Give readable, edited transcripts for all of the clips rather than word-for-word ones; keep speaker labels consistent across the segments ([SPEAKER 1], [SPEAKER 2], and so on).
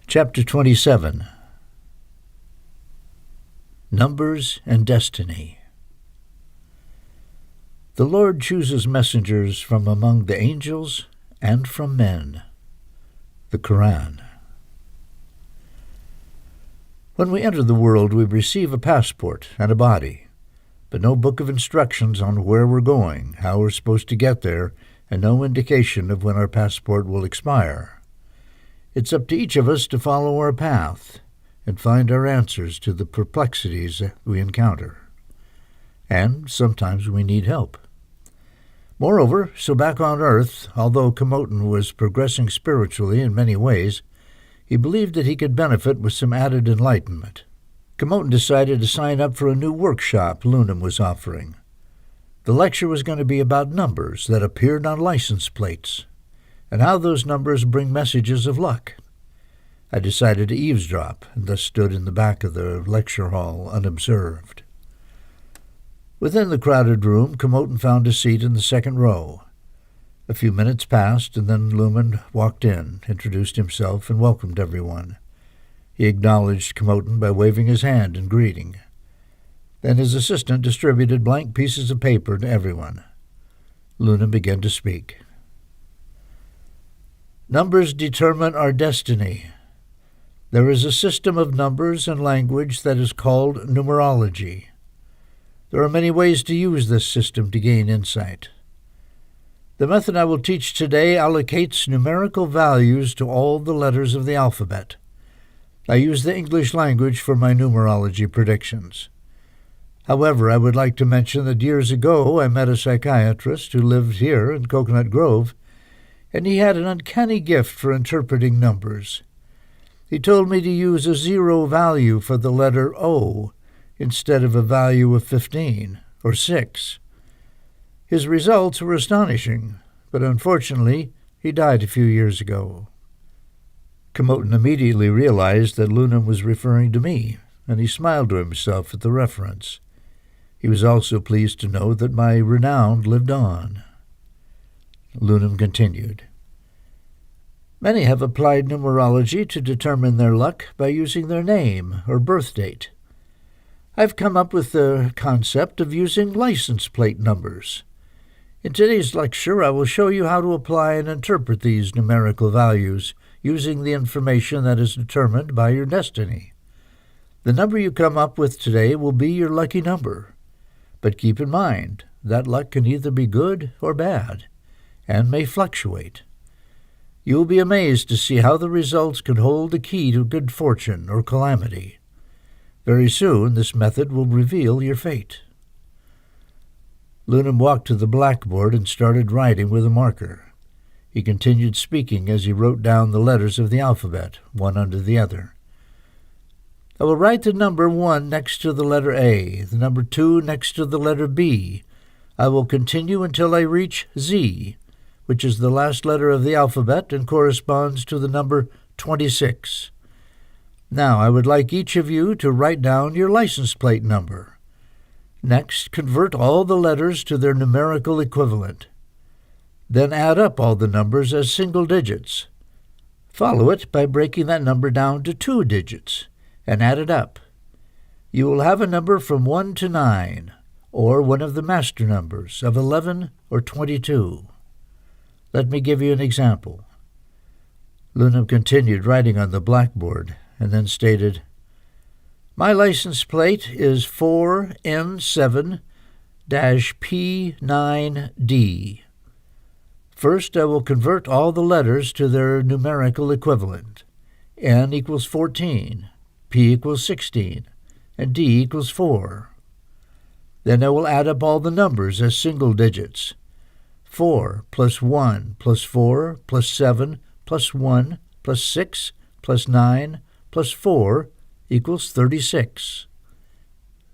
[SPEAKER 1] Chapter 27. Numbers and Destiny. The Lord chooses messengers from among the angels and from men. The Quran. When we enter the world, we receive a passport and a body, but no book of instructions on where we're going, how we're supposed to get there, and no indication of when our passport will expire. It's up to each of us to follow our path and find our answers to the perplexities we encounter. And sometimes we need help. Moreover, so back on Earth, although Komotan was progressing spiritually in many ways, he believed that he could benefit with some added enlightenment. Komotan decided to sign up for a new workshop Lunam was offering. The lecture was going to be about numbers that appeared on license plates, and how those numbers bring messages of luck. I decided to eavesdrop, and thus stood in the back of the lecture hall unobserved. Within the crowded room, Komotan found a seat in the second row. A few minutes passed, and then Lumen walked in, introduced himself, and welcomed everyone. He acknowledged Komotan by waving his hand in greeting. Then his assistant distributed blank pieces of paper to everyone. Luna began to speak. Numbers determine our destiny. There is a system of numbers and language that is called Numerology. There are many ways to use this system to gain insight. The method I will teach today allocates numerical values to all the letters of the alphabet. I use the English language for my numerology predictions. However, I would like to mention that years ago I met a psychiatrist who lived here in Coconut Grove, and he had an uncanny gift for interpreting numbers. He told me to use a 0 value for the letter O instead of a value of 15 or 6. His results were astonishing, but unfortunately he died a few years ago. Komotan immediately realized that Lunam was referring to me, and he smiled to himself at the reference. He was also pleased to know that my renown lived on. Lunam continued. Many have applied numerology to determine their luck by using their name or birth date. I've come up with the concept of using license plate numbers. In today's lecture, I will show you how to apply and interpret these numerical values using the information that is determined by your destiny. The number you come up with today will be your lucky number. But keep in mind, that luck can either be good or bad, and may fluctuate. You will be amazed to see how the results can hold the key to good fortune or calamity. Very soon, this method will reveal your fate. Lunam walked to the blackboard and started writing with a marker. He continued speaking as he wrote down the letters of the alphabet, one under the other. I will write the number 1 next to the letter A, the number 2 next to the letter B. I will continue until I reach Z, which is the last letter of the alphabet and corresponds to the number 26. Now, I would like each of you to write down your license plate number. Next, convert all the letters to their numerical equivalent. Then add up all the numbers as single digits. Follow it by breaking that number down to 2 digits and add it up. You will have a number from 1 to 9, or one of the master numbers of 11 or 22. Let me give you an example. Lunam continued writing on the blackboard and then stated, My license plate is 4N7-P9D. First, I will convert all the letters to their numerical equivalent. N equals 14, P equals 16, and D equals 4. Then I will add up all the numbers as single digits. 4 plus 1 plus 4 plus 7 plus 1 plus 6 plus 9 plus 4 equals 36.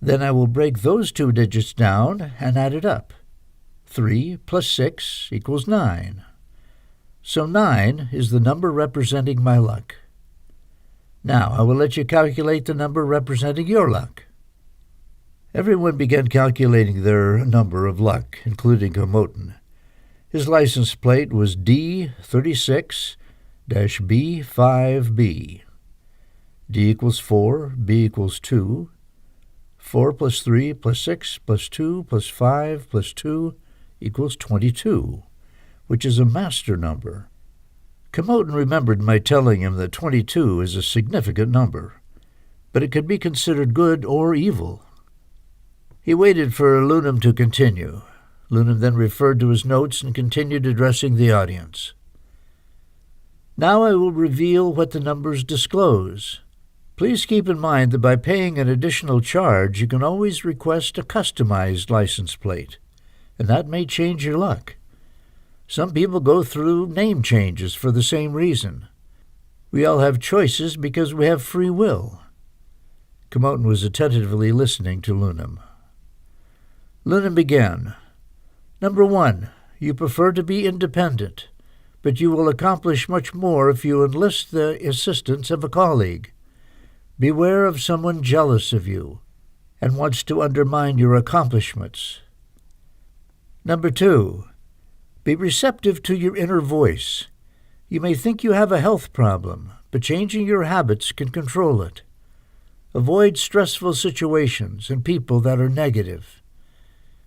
[SPEAKER 1] Then I will break those 2 digits down and add it up. 3 plus 6 equals 9. So 9 is the number representing my luck. Now I will let you calculate the number representing your luck. Everyone began calculating their number of luck, including Komotan. His license plate was D36-B5B. D equals 4, B equals 2, 4 plus 3 plus 6 plus 2 plus 5 plus 2 equals 22, which is a master number. Komotin remembered my telling him that 22 is a significant number, but it could be considered good or evil. He waited for Lunam to continue. Lunam then referred to his notes and continued addressing the audience. Now I will reveal what the numbers disclose. Please keep in mind that by paying an additional charge, you can always request a customized license plate, and that may change your luck. Some people go through name changes for the same reason. We all have choices because we have free will. Komotin was attentively listening to Lunam. Lunam began. Number 1, you prefer to be independent, but you will accomplish much more if you enlist the assistance of a colleague. Beware of someone jealous of you and wants to undermine your accomplishments. Number 2, be receptive to your inner voice. You may think you have a health problem, but changing your habits can control it. Avoid stressful situations and people that are negative.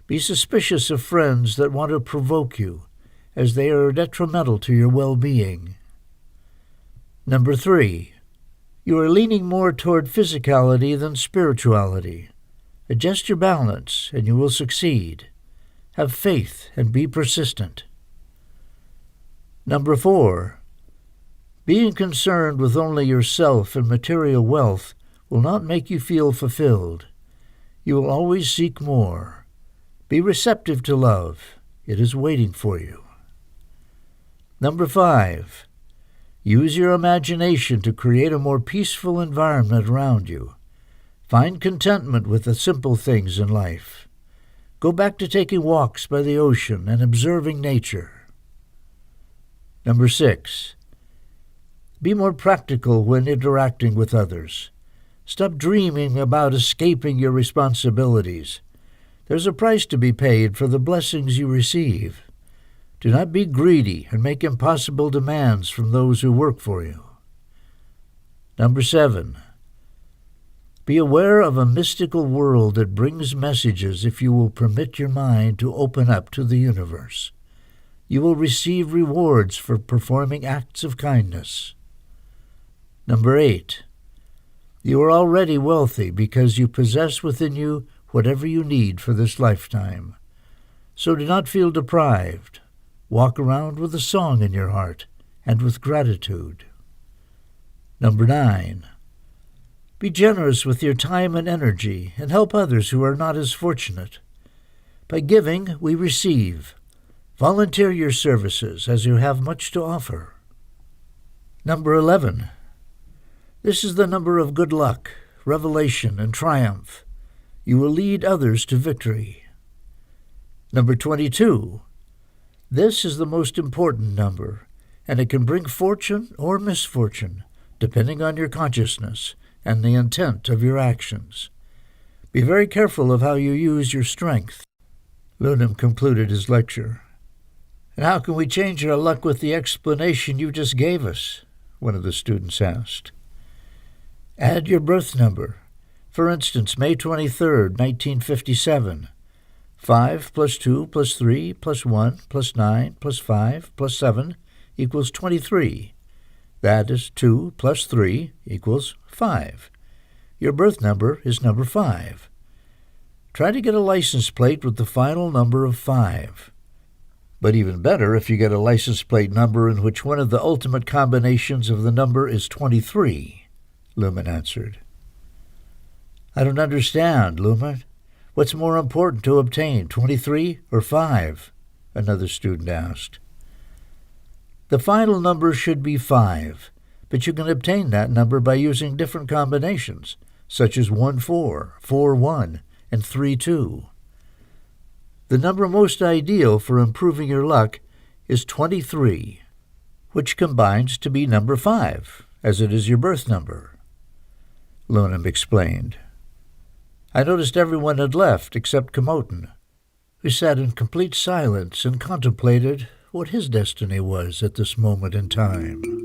[SPEAKER 1] Be suspicious of friends that want to provoke you, as they are detrimental to your well-being. Number 3, you are leaning more toward physicality than spirituality. Adjust your balance, and you will succeed. Have faith and be persistent. Number 4, being concerned with only yourself and material wealth will not make you feel fulfilled. You will always seek more. Be receptive to love. It is waiting for you. Number 5, use your imagination to create a more peaceful environment around you. Find contentment with the simple things in life. Go back to taking walks by the ocean and observing nature. Number 6, be more practical when interacting with others. Stop dreaming about escaping your responsibilities. There's a price to be paid for the blessings you receive. Do not be greedy and make impossible demands from those who work for you. Number 7, be aware of a mystical world that brings messages if you will permit your mind to open up to the universe. You will receive rewards for performing acts of kindness. Number 8, you are already wealthy because you possess within you whatever you need for this lifetime. So do not feel deprived. Walk around with a song in your heart and with gratitude. Number 9, be generous with your time and energy and help others who are not as fortunate. By giving, we receive. Volunteer your services as you have much to offer. Number 11, this is the number of good luck, revelation, and triumph. You will lead others to victory. Number 22, this is the most important number, and it can bring fortune or misfortune, depending on your consciousness and the intent of your actions. Be very careful of how you use your strength. Lunam concluded his lecture. And how can we change our luck with the explanation you just gave us? One of the students asked. Add your birth number. For instance, May 23rd, 1957. 5 plus 2 plus 3 plus 1 plus 9 plus 5 plus 7 equals 23. That is 2 plus 3 equals 5. Your birth number is number 5. Try to get a license plate with the final number of 5. But even better if you get a license plate number in which one of the ultimate combinations of the number is 23, Lumen answered. I don't understand, Lumen. What's more important to obtain, 23 or 5? Another student asked. The final number should be 5, but you can obtain that number by using different combinations, such as 1-4, 4-1, and 3-2. The number most ideal for improving your luck is 23, which combines to be number 5, as it is your birth number. Lunam explained. I noticed everyone had left except Komotin, who sat in complete silence and contemplated what his destiny was at this moment in time.